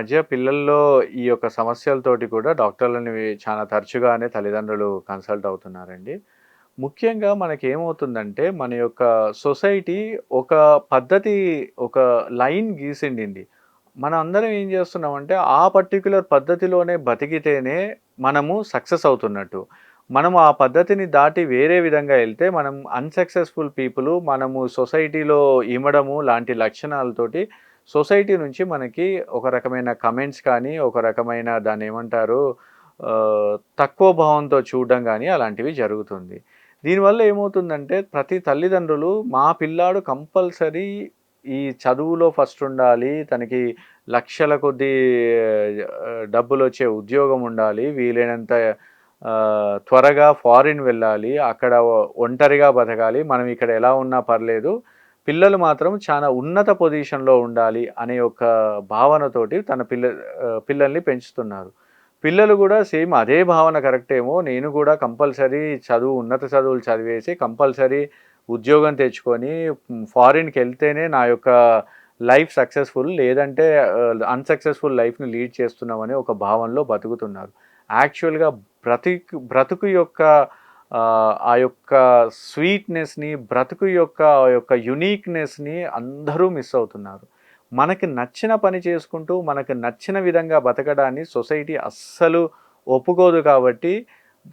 మధ్య పిల్లల్లో ఈ యొక్క సమస్యలతోటి కూడా డాక్టర్లని చాలా తరచుగానే తల్లిదండ్రులు కన్సల్ట్ అవుతున్నారండి. ముఖ్యంగా మనకేమవుతుందంటే, మన యొక్క సొసైటీ ఒక పద్ధతి, ఒక లైన్ గీసిండింది. మనందరం ఏం చేస్తున్నామంటే, ఆ పర్టిక్యులర్ పద్ధతిలోనే బతికితేనే మనము సక్సెస్ అవుతున్నట్టు. మనము ఆ పద్ధతిని దాటి వేరే విధంగా ఎళ్తే, మనం అన్‌సక్సెస్‌ఫుల్ పీపులు, మనము సొసైటీలో ఇమడము లాంటి లక్షణాలతోటి సొసైటీ నుంచి మనకి ఒక రకమైన కమెంట్స్ కానీ, ఒక రకమైన దాన్నేమంటారు తక్కువ భావంతో చూడడం గానీ అలాంటివి జరుగుతుంది. దీనివల్ల ఏమవుతుందంటే ప్రతి తల్లిదండ్రులు మా పిల్లాడు కంపల్సరీ ఈ చదువులో ఫస్ట్ ఉండాలి. తనకి లక్షల కొద్దీ డబ్బులొచ్చే ఉద్యోగం ఉండాలి. వీలైనంత త్వరగా ఫారిన్ వెళ్ళాలి. అక్కడ ఒంటరిగా బతకాలి. మనం ఇక్కడ ఎలా ఉన్నా పర్లేదు. పిల్లలు మాత్రం చాలా ఉన్నత పొజిషన్‌లో ఉండాలి అనే ఒక భావనతోటి తన పిల్లల్ని పెంచుతున్నారు. పిల్లలు గూడా సేమ్ అదే భావన కరెక్టేమో, నేను గూడా కంపల్సరీ ఉన్నత చదువులు చదివేసి కంపల్సరీ ఉద్యోగం తెచ్చుకొని ఫారిన్‌కెళ్తేనే నా యొక్క లైఫ్ సక్సెస్‌ఫుల్, లేదంటే అన్‌సక్సెస్‌ఫుల్ లైఫ్‌ని లీడ్ చేస్తున్నామనే ఒక భావనలో బతుకుతున్నారు. యాక్చువల్‌గా బ్రతుకు యొక్క ఆ యొక్క స్వీట్‌నెస్‌ని, బ్రతుకు యొక్క ఆ యొక్క యూనిక్‌నెస్‌ని అందరూ మిస్ అవుతున్నారు. మనకి నచ్చిన పని చేసుకుంటూ, మనకు నచ్చిన విధంగా బతకడాన్ని సొసైటీ అస్సలు ఒప్పుకోదు కాబట్టి,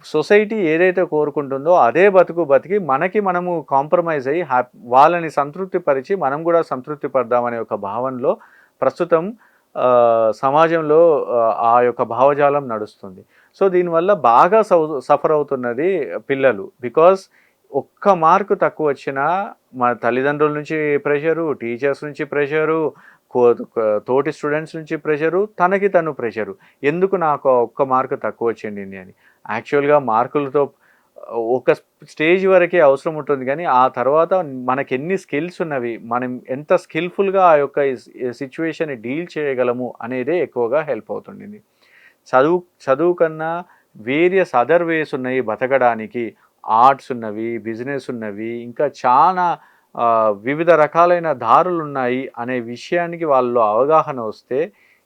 సొసైటీ ఏదైతే కోరుకుంటుందో అదే బతుకు బతికి, మనకి మనము కాంప్రమైజ్ అయ్యి వాళ్ళని సంతృప్తి పరిచి, మనం గూడా సంతృప్తి పడదామనే ఒక భావనలో ప్రస్తుతం సమాజంలో ఆ యొక్క భావజాలం నడుస్తుంది. సో, దీనివల్ల బాగా సఫర్ అవుతున్నది పిల్లలు. బికాజ్ ఒక్క మార్క్ తక్కువొచ్చినా మన తల్లిదండ్రుల నుంచి ప్రెషరు, టీచర్స్ నుంచి ప్రెషరు, కో తోటి స్టూడెంట్స్ నుంచి ప్రెషరు, తనకి తను ప్రెషరు. ఎందుకు నాకు ఒక్క మార్క్ తక్కువొచ్చింది అని. యాక్చువల్‌గా మార్కులతో ఒక స్టేజ్ వరకే అవసరం ఉంటుంది గానీ, ఆ తర్వాత మనకెన్ని స్కిల్స్ ఉన్నవి, మనం ఎంత స్కిల్‌ఫుల్‌గా ఆ యొక్క సిట్యుయేషన్‌ని డీల్ చేయగలము అనేదే ఎక్కువగా హెల్ప్ అవుతుండింది. చదువు కన్నా వేరియస్ అదర్ వేస్ ఉన్నాయి బతకడానికి. ఆర్ట్స్ ఉన్నవి, బిజినెస్ ఉన్నవి, ఇంకా చానా వివిధ రకాలైన దారులున్నాయి అనే విషయానికి వాళ్ళలో అవగాహన వస్తే,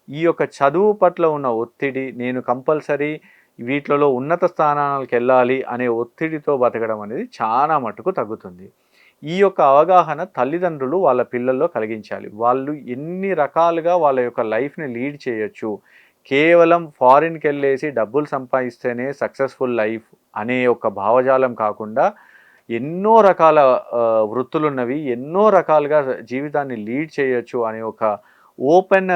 ఈ యొక్క చదువు పట్ల ఉన్న ఒత్తిడి, నేను కంపల్సరీ వీటిలలో ఉన్నత స్థానాలకెళ్ళాలి అనే ఒత్తిడితో బతకడం అనేది చాలా మటుకు తగ్గుతుంది. ఈ యొక్క అవగాహన తల్లిదండ్రులు వాళ్ళ పిల్లల్లో కలిగించాలి. వాళ్ళు ఎన్ని రకాలుగా వాళ్ళ యొక్క లైఫ్‌ని లీడ్ చేయొచ్చు. కేవలం ఫారిన్‌కెళ్ళేసి డబ్బులు సంపాదిస్తేనే సక్సెస్‌ఫుల్ లైఫ్ అనే ఒక భావజాలం కాకుండా, ఎన్నో రకాల వృత్తులున్నవి, ఎన్నో రకాలుగా జీవితాన్ని లీడ్ చేయొచ్చు అనే ఒక ఓపెన్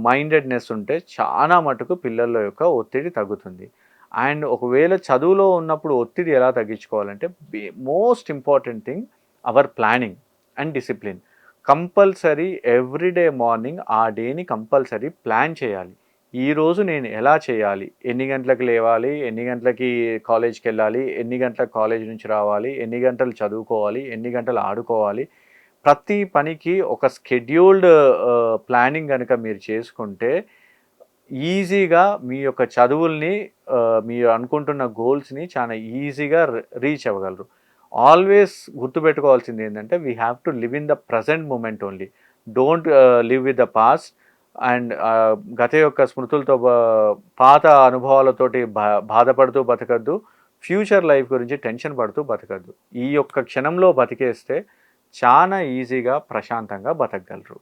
మైండెడ్‌నెస్ ఉంటే చాలా మటుకు పిల్లల యొక్క ఒత్తిడి తగ్గుతుంది. అండ్ ఒకవేళ చదువులో ఉన్నప్పుడు ఒత్తిడి ఎలా తగ్గించుకోవాలంటే, most important thing our planning and discipline. Compulsory everyday morning ఆ డేని కంపల్సరీ ప్లాన్ చేయాలి. ఈరోజు నేను ఎలా చేయాలి? ఎన్ని గంటలకు లేవాలి? ఎన్ని గంటలకి కాలేజ్‌కెళ్ళాలి? ఎన్ని గంటలకు కాలేజ్ నుంచి రావాలి? ఎన్ని గంటలు చదువుకోవాలి? ఎన్ని గంటలు ఆడుకోవాలి? ప్రతి పనికి ఒక స్కెడ్యూల్డ్ ప్లానింగ్ గనుక మీరు చేసుకుంటే, ఈజీగా మీ యొక్క చదువుల్ని మీరు అనుకుంటున్న గోల్స్‌ని చాలా ఈజీగా రీచ్ అవ్వగలరు. ఆల్వేస్ గుర్తుపెట్టుకోవాల్సింది ఏంటంటే, we have to live in the present moment only. Don't live with the past and గత యొక్క స్మృతులతో పాత అనుభవాలతోటి బాధపడుతూ బతకద్దు. ఫ్యూచర్ లైఫ్ గురించి టెన్షన్ పడుతూ బతకద్దు. ఈ యొక్క క్షణంలో బతికేస్తే చానా ఈజీగా, ప్రశాంతంగా బతకగలరు.